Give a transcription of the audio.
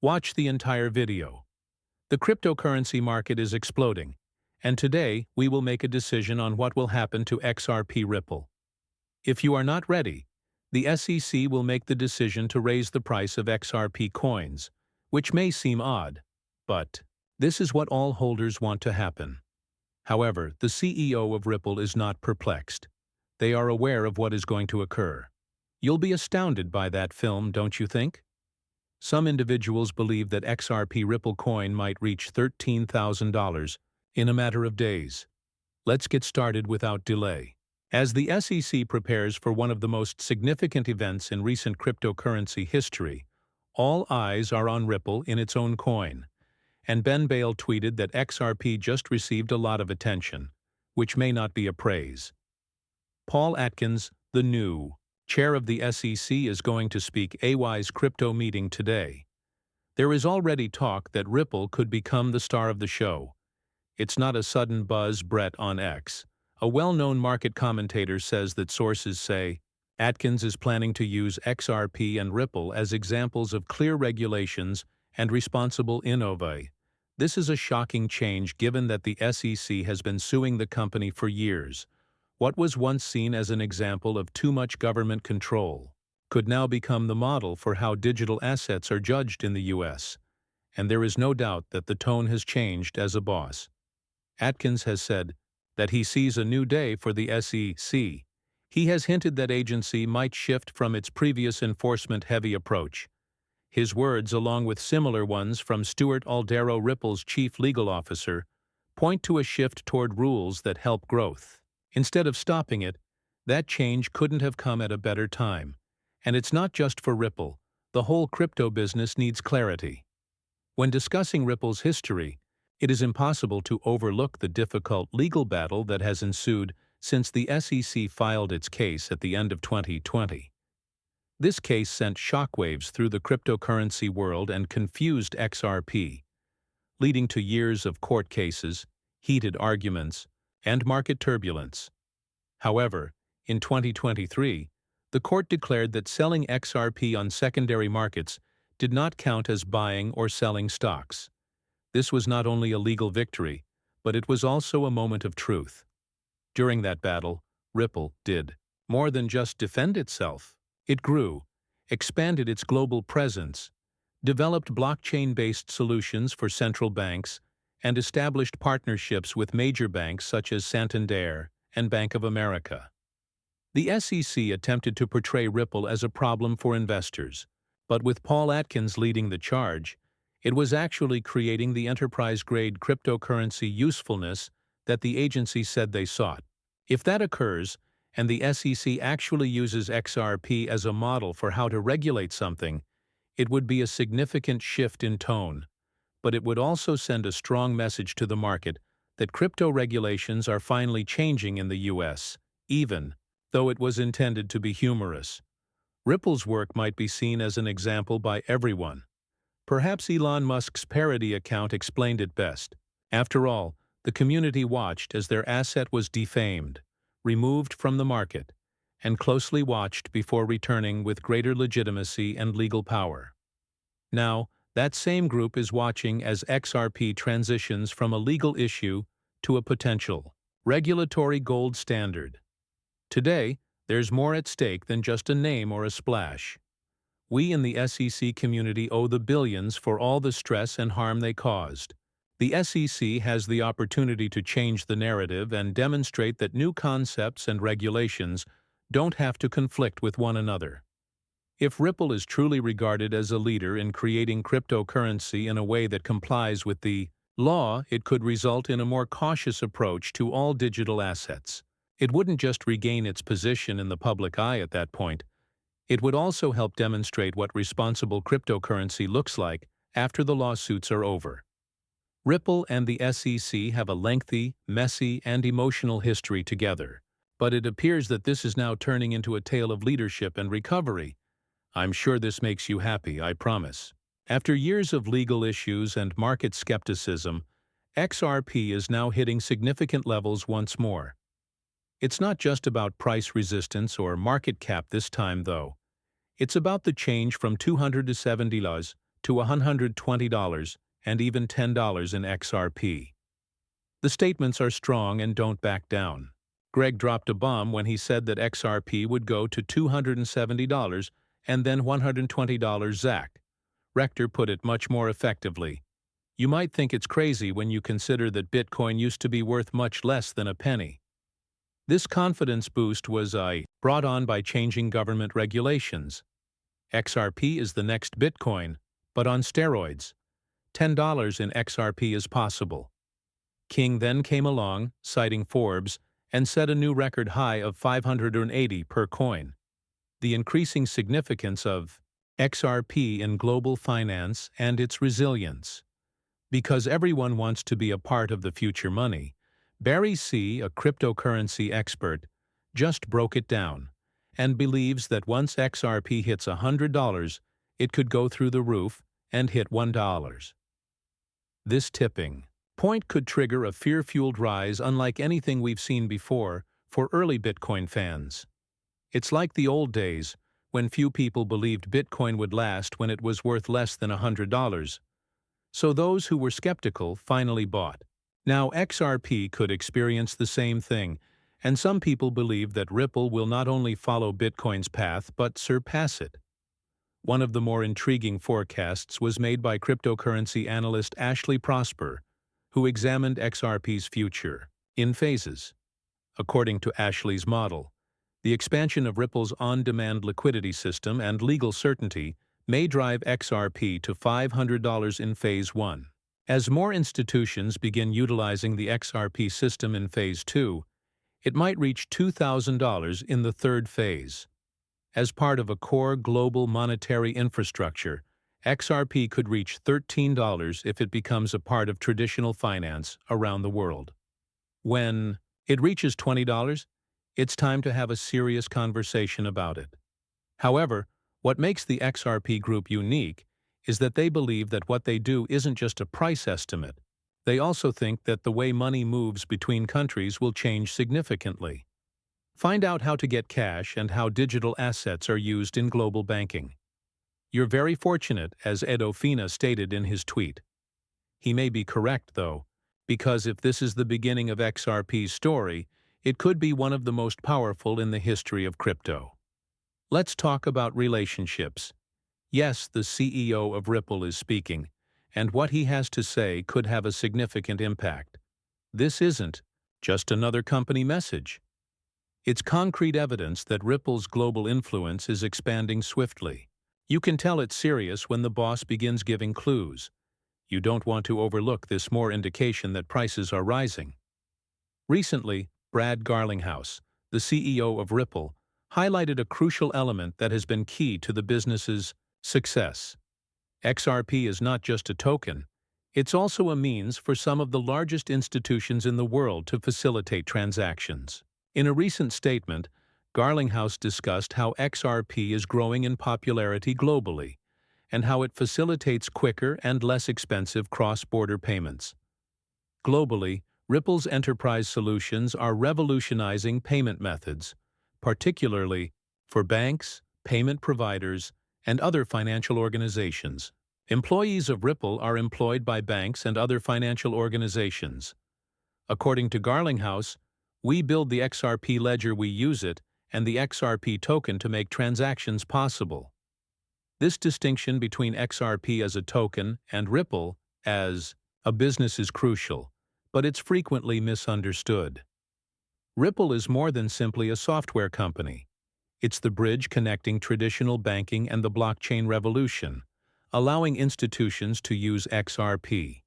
Watch the entire video. The cryptocurrency market is exploding, and today we will make a decision on what will happen to XRP Ripple. If you are not ready, the SEC will make the decision to raise the price of XRP coins, which may seem odd, but this is what all holders want to happen. However, the CEO of Ripple is not perplexed. They are aware of what is going to occur. You'll be astounded by that film, don't you think? Some individuals believe that XRP Ripple coin might reach $13,000 in a matter of days. Let's get started without delay. As the SEC prepares for one of the most significant events in recent cryptocurrency history, all eyes are on Ripple in its own coin. And Ben Bale tweeted that XRP just received a lot of attention, which may not be a praise. Paul Atkins, the new chair of the SEC, is going to speak AY's crypto meeting today. There is already talk that Ripple could become the star of the show. It's not a sudden buzz, Brett on X. A well-known market commentator says that sources say Atkins is planning to use XRP and Ripple as examples of clear regulations and responsible innovation. This is a shocking change given that the SEC has been suing the company for years. What was once seen as an example of too much government control could now become the model for how digital assets are judged in the US. And there is no doubt that the tone has changed as a boss. Atkins has said that he sees a new day for the SEC. He has hinted that agency might shift from its previous enforcement-heavy approach. His words, along with similar ones from Stuart Aldero, Ripple's chief legal officer, point to a shift toward rules that help growth. Instead of stopping it, that change couldn't have come at a better time. And it's not just for Ripple. The whole crypto business needs clarity. When discussing Ripple's history, it is impossible to overlook the difficult legal battle that has ensued since the SEC filed its case at the end of 2020. This case sent shockwaves through the cryptocurrency world and confused XRP, leading to years of court cases, heated arguments, and market turbulence. However, in 2023, the court declared that selling XRP on secondary markets did not count as buying or selling stocks. This was not only a legal victory, but it was also a moment of truth. During that battle, Ripple did more than just defend itself. It grew, expanded its global presence, developed blockchain-based solutions for central banks, and established partnerships with major banks such as Santander and Bank of America. The SEC attempted to portray Ripple as a problem for investors, but with Paul Atkins leading the charge, it was actually creating the enterprise-grade cryptocurrency usefulness that the agency said they sought. If that occurs, and the SEC actually uses XRP as a model for how to regulate something, it would be a significant shift in tone. But it would also send a strong message to the market that crypto regulations are finally changing in the US, even though it was intended to be humorous. Ripple's work might be seen as an example by everyone. Perhaps Elon Musk's parody account explained it best. After all, the community watched as their asset was defamed, removed from the market, and closely watched before returning with greater legitimacy and legal power. Now, that same group is watching as XRP transitions from a legal issue to a potential regulatory gold standard. Today, there's more at stake than just a name or a splash. We in the SEC community owe the billions for all the stress and harm they caused. The SEC has the opportunity to change the narrative and demonstrate that new concepts and regulations don't have to conflict with one another. If Ripple is truly regarded as a leader in creating cryptocurrency in a way that complies with the law, it could result in a more cautious approach to all digital assets. It wouldn't just regain its position in the public eye at that point. It would also help demonstrate what responsible cryptocurrency looks like after the lawsuits are over. Ripple and the SEC have a lengthy, messy, and emotional history together, but it appears that this is now turning into a tale of leadership and recovery. I'm sure this makes you happy, I promise. After years of legal issues and market skepticism, XRP is now hitting significant levels once more. It's not just about price resistance or market cap this time, though. It's about the change from $270 to $120 and even $10 in XRP. The statements are strong and don't back down. Greg dropped a bomb when he said that XRP would go to $270 and then $120. Zach Rector put it much more effectively. You might think it's crazy when you consider that Bitcoin used to be worth much less than a penny. This confidence boost was brought on by changing government regulations. XRP is the next Bitcoin, but on steroids. $10 in XRP is possible. King then came along, citing Forbes, and set a new record high of 580 per coin. The increasing significance of XRP in global finance and its resilience. Because everyone wants to be a part of the future money, Barry C., a cryptocurrency expert, just broke it down and believes that once XRP hits $100, it could go through the roof and hit $1. This tipping point could trigger a fear-fueled rise unlike anything we've seen before for early Bitcoin fans. It's like the old days, when few people believed Bitcoin would last when it was worth less than $100. So those who were skeptical finally bought. Now XRP could experience the same thing, and some people believe that Ripple will not only follow Bitcoin's path but surpass it. One of the more intriguing forecasts was made by cryptocurrency analyst Ashley Prosper, who examined XRP's future in phases. According to Ashley's model, the expansion of Ripple's on-demand liquidity system and legal certainty may drive XRP to $500 in Phase 1. As more institutions begin utilizing the XRP system in Phase 2, it might reach $2,000 in the third phase. As part of a core global monetary infrastructure, XRP could reach $13 if it becomes a part of traditional finance around the world. When it reaches $20, it's time to have a serious conversation about it. However, what makes the XRP group unique is that they believe that what they do isn't just a price estimate. They also think that the way money moves between countries will change significantly. Find out how to get cash and how digital assets are used in global banking. You're very fortunate, as Ed Ofina stated in his tweet. He may be correct, though, because if this is the beginning of XRP's story, it could be one of the most powerful in the history of crypto. Let's talk about relationships. Yes, the CEO of Ripple is speaking, and what he has to say could have a significant impact. This isn't just another company message. It's concrete evidence that Ripple's global influence is expanding swiftly. You can tell it's serious when the boss begins giving clues. You don't want to overlook this more indication that prices are rising. Recently, Brad Garlinghouse, the CEO of Ripple, highlighted a crucial element that has been key to the business's success. XRP is not just a token, it's also a means for some of the largest institutions in the world to facilitate transactions. In a recent statement, Garlinghouse discussed how XRP is growing in popularity globally and how it facilitates quicker and less expensive cross-border payments. Globally, Ripple's enterprise solutions are revolutionizing payment methods, particularly for banks, payment providers, and other financial organizations. Employees of Ripple are employed by banks and other financial organizations. According to Garlinghouse, we build the XRP ledger, we use it, and the XRP token to make transactions possible. This distinction between XRP as a token and Ripple as a business is crucial, but it's frequently misunderstood. Ripple is more than simply a software company. It's the bridge connecting traditional banking and the blockchain revolution, allowing institutions to use XRP.